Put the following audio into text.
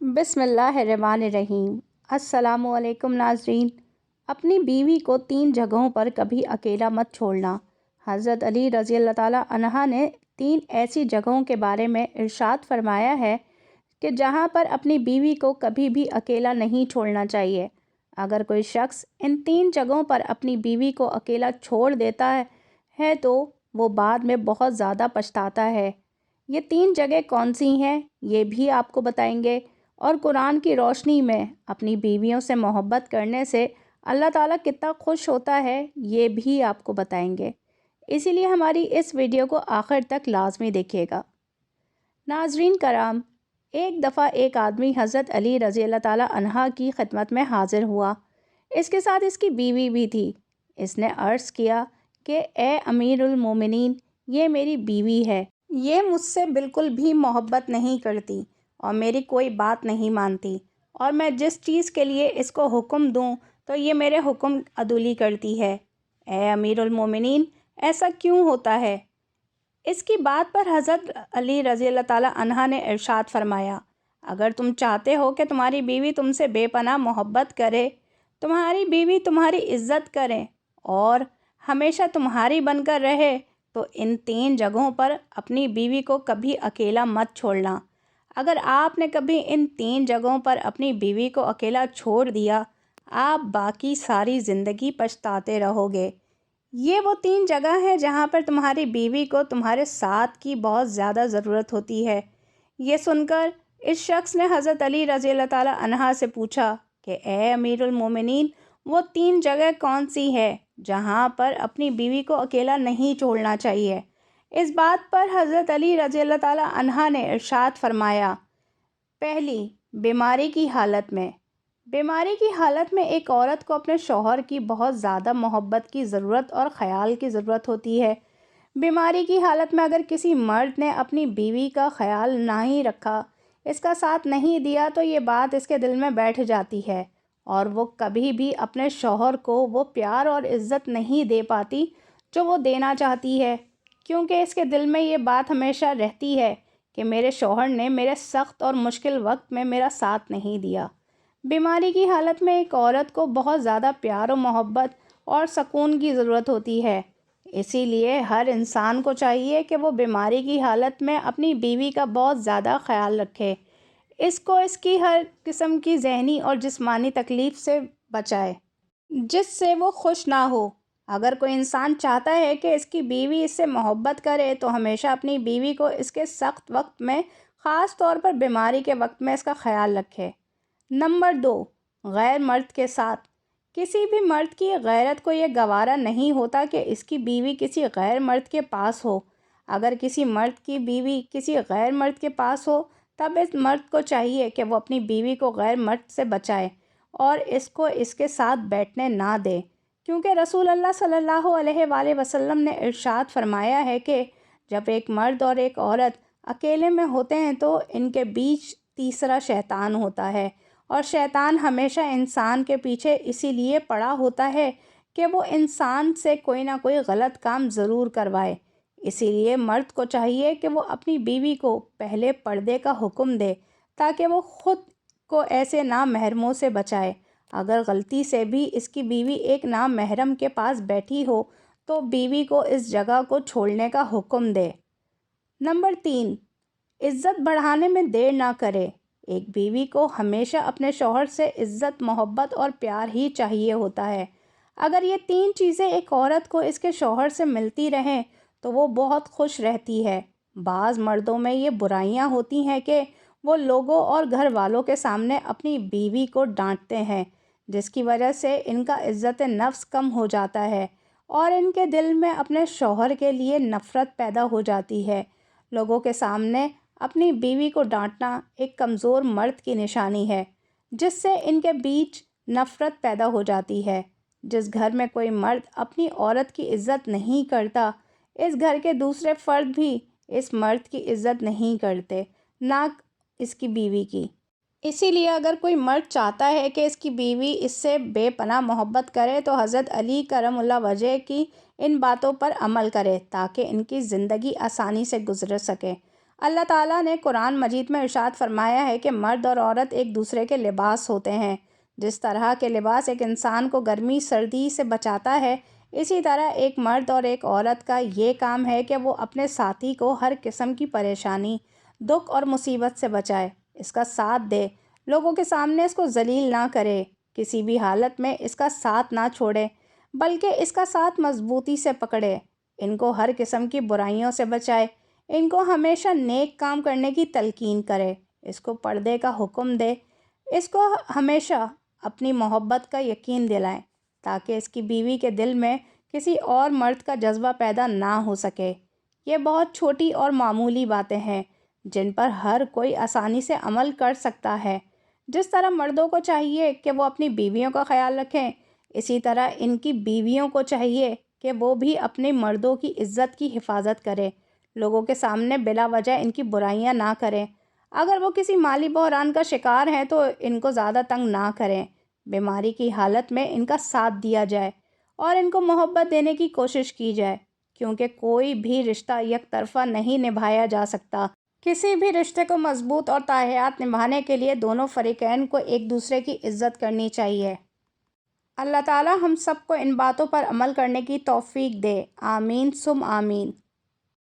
بسم اللہ الرحمن الرحیم۔ السلام علیکم ناظرین۔ اپنی بیوی کو 3 جگہوں پر کبھی اکیلا مت چھوڑنا۔ حضرت علی رضی اللہ تعالیٰ عنہ نے 3 ایسی جگہوں کے بارے میں ارشاد فرمایا ہے کہ جہاں پر اپنی بیوی کو کبھی بھی اکیلا نہیں چھوڑنا چاہیے۔ اگر کوئی شخص ان 3 جگہوں پر اپنی بیوی کو اکیلا چھوڑ دیتا ہے تو وہ بعد میں بہت زیادہ پچھتاتا ہے۔ یہ 3 جگہ کون سی ہیں یہ بھی آپ کو بتائیں گے، اور قرآن کی روشنی میں اپنی بیویوں سے محبت کرنے سے اللہ تعالیٰ کتنا خوش ہوتا ہے یہ بھی آپ کو بتائیں گے۔ اسی لیے ہماری اس ویڈیو کو آخر تک لازمی دیکھیے گا۔ ناظرین کرام، ایک دفعہ ایک آدمی حضرت علی رضی اللہ تعالیٰ عنہ کی خدمت میں حاضر ہوا۔ اس کے ساتھ اس کی بیوی بھی تھی۔ اس نے عرض کیا کہ اے امیر المومنین، یہ میری بیوی ہے، یہ مجھ سے بالکل بھی محبت نہیں کرتی اور میری کوئی بات نہیں مانتی، اور میں جس چیز کے لیے اس کو حکم دوں تو یہ میرے حکم عدولی کرتی ہے۔ اے امیر المومنین، ایسا کیوں ہوتا ہے؟ اس کی بات پر حضرت علی رضی اللہ تعالیٰ عنہ نے ارشاد فرمایا، اگر تم چاہتے ہو کہ تمہاری بیوی تم سے بے پناہ محبت کرے، تمہاری بیوی تمہاری عزت کرے اور ہمیشہ تمہاری بن کر رہے، تو ان 3 جگہوں پر اپنی بیوی کو کبھی اکیلا مت چھوڑنا۔ اگر آپ نے کبھی ان 3 جگہوں پر اپنی بیوی کو اکیلا چھوڑ دیا، آپ باقی ساری زندگی پچھتاتے رہو گے۔ یہ وہ 3 جگہ ہیں جہاں پر تمہاری بیوی کو تمہارے ساتھ کی بہت زیادہ ضرورت ہوتی ہے۔ یہ سن کر اس شخص نے حضرت علی رضی اللہ تعالیٰ عنہ سے پوچھا کہ اے امیر المومنین، وہ 3 جگہ کون سی ہے جہاں پر اپنی بیوی کو اکیلا نہیں چھوڑنا چاہیے؟ اس بات پر حضرت علی رضی اللہ تعالیٰ عنہ نے ارشاد فرمایا، پہلی، بیماری کی حالت میں۔ بیماری کی حالت میں ایک عورت کو اپنے شوہر کی بہت زیادہ محبت کی ضرورت اور خیال کی ضرورت ہوتی ہے۔ بیماری کی حالت میں اگر کسی مرد نے اپنی بیوی کا خیال نہیں رکھا، اس کا ساتھ نہیں دیا، تو یہ بات اس کے دل میں بیٹھ جاتی ہے اور وہ کبھی بھی اپنے شوہر کو وہ پیار اور عزت نہیں دے پاتی جو وہ دینا چاہتی ہے، کیونکہ اس کے دل میں یہ بات ہمیشہ رہتی ہے کہ میرے شوہر نے میرے سخت اور مشکل وقت میں میرا ساتھ نہیں دیا۔ بیماری کی حالت میں ایک عورت کو بہت زیادہ پیار و محبت اور سکون کی ضرورت ہوتی ہے۔ اسی لیے ہر انسان کو چاہیے کہ وہ بیماری کی حالت میں اپنی بیوی کا بہت زیادہ خیال رکھے، اس کو اس کی ہر قسم کی ذہنی اور جسمانی تکلیف سے بچائے جس سے وہ خوش نہ ہو۔ اگر کوئی انسان چاہتا ہے کہ اس کی بیوی اس سے محبت کرے تو ہمیشہ اپنی بیوی کو اس کے سخت وقت میں، خاص طور پر بیماری کے وقت میں، اس کا خیال رکھے۔ نمبر 2، غیر مرد کے ساتھ۔ کسی بھی مرد کی غیرت کو یہ گوارا نہیں ہوتا کہ اس کی بیوی کسی غیر مرد کے پاس ہو۔ اگر کسی مرد کی بیوی کسی غیر مرد کے پاس ہو، تب اس مرد کو چاہیے کہ وہ اپنی بیوی کو غیر مرد سے بچائے اور اس کو اس کے ساتھ بیٹھنے نہ دے، کیونکہ رسول اللہ صلی اللہ علیہ وآلہ وسلم نے ارشاد فرمایا ہے کہ جب ایک مرد اور ایک عورت اکیلے میں ہوتے ہیں تو ان کے بیچ تیسرا شیطان ہوتا ہے، اور شیطان ہمیشہ انسان کے پیچھے اسی لیے پڑا ہوتا ہے کہ وہ انسان سے کوئی نہ کوئی غلط کام ضرور کروائے۔ اسی لیے مرد کو چاہیے کہ وہ اپنی بیوی کو پہلے پردے کا حکم دے تاکہ وہ خود کو ایسے نامحرموں سے بچائے۔ اگر غلطی سے بھی اس کی بیوی ایک نامحرم کے پاس بیٹھی ہو تو بیوی کو اس جگہ کو چھوڑنے کا حکم دے۔ نمبر 3، عزت بڑھانے میں دیر نہ کرے۔ ایک بیوی کو ہمیشہ اپنے شوہر سے عزت، محبت اور پیار ہی چاہیے ہوتا ہے۔ اگر یہ 3 چیزیں ایک عورت کو اس کے شوہر سے ملتی رہیں تو وہ بہت خوش رہتی ہے۔ بعض مردوں میں یہ برائیاں ہوتی ہیں کہ وہ لوگوں اور گھر والوں کے سامنے اپنی بیوی کو ڈانٹتے ہیں، جس کی وجہ سے ان کا عزت نفس کم ہو جاتا ہے اور ان کے دل میں اپنے شوہر کے لیے نفرت پیدا ہو جاتی ہے۔ لوگوں کے سامنے اپنی بیوی کو ڈانٹنا ایک کمزور مرد کی نشانی ہے، جس سے ان کے بیچ نفرت پیدا ہو جاتی ہے۔ جس گھر میں کوئی مرد اپنی عورت کی عزت نہیں کرتا، اس گھر کے دوسرے فرد بھی اس مرد کی عزت نہیں کرتے، نہ اس کی بیوی کی۔ اسی لیے اگر کوئی مرد چاہتا ہے کہ اس کی بیوی اس سے بے پناہ محبت کرے تو حضرت علی کرم اللہ وجہ کی ان باتوں پر عمل کرے تاکہ ان کی زندگی آسانی سے گزر سکے۔ اللہ تعالیٰ نے قرآن مجید میں ارشاد فرمایا ہے کہ مرد اور عورت ایک دوسرے کے لباس ہوتے ہیں۔ جس طرح کے لباس ایک انسان کو گرمی سردی سے بچاتا ہے، اسی طرح ایک مرد اور ایک عورت کا یہ کام ہے کہ وہ اپنے ساتھی کو ہر قسم کی پریشانی، دکھ اور مصیبت سے بچائے، اس کا ساتھ دے، لوگوں کے سامنے اس کو ذلیل نہ کرے، کسی بھی حالت میں اس کا ساتھ نہ چھوڑے، بلکہ اس کا ساتھ مضبوطی سے پکڑے، ان کو ہر قسم کی برائیوں سے بچائے، ان کو ہمیشہ نیک کام کرنے کی تلقین کرے، اس کو پردے کا حکم دے، اس کو ہمیشہ اپنی محبت کا یقین دلائیں تاکہ اس کی بیوی کے دل میں کسی اور مرد کا جذبہ پیدا نہ ہو سکے۔ یہ بہت چھوٹی اور معمولی باتیں ہیں جن پر ہر کوئی آسانی سے عمل کر سکتا ہے۔ جس طرح مردوں کو چاہیے کہ وہ اپنی بیویوں کا خیال رکھیں، اسی طرح ان کی بیویوں کو چاہیے کہ وہ بھی اپنے مردوں کی عزت کی حفاظت کرے، لوگوں کے سامنے بلا وجہ ان کی برائیاں نہ کریں۔ اگر وہ کسی مالی بحران کا شکار ہیں تو ان کو زیادہ تنگ نہ کریں، بیماری کی حالت میں ان کا ساتھ دیا جائے اور ان کو محبت دینے کی کوشش کی جائے، کیونکہ کوئی بھی رشتہ یک طرفہ نہیں نبھایا جا سکتا۔ کسی بھی رشتے کو مضبوط اور تاحیات نبھانے کے لیے دونوں فریقین کو ایک دوسرے کی عزت کرنی چاہیے۔ اللہ تعالیٰ ہم سب کو ان باتوں پر عمل کرنے کی توفیق دے، آمین ثم آمین۔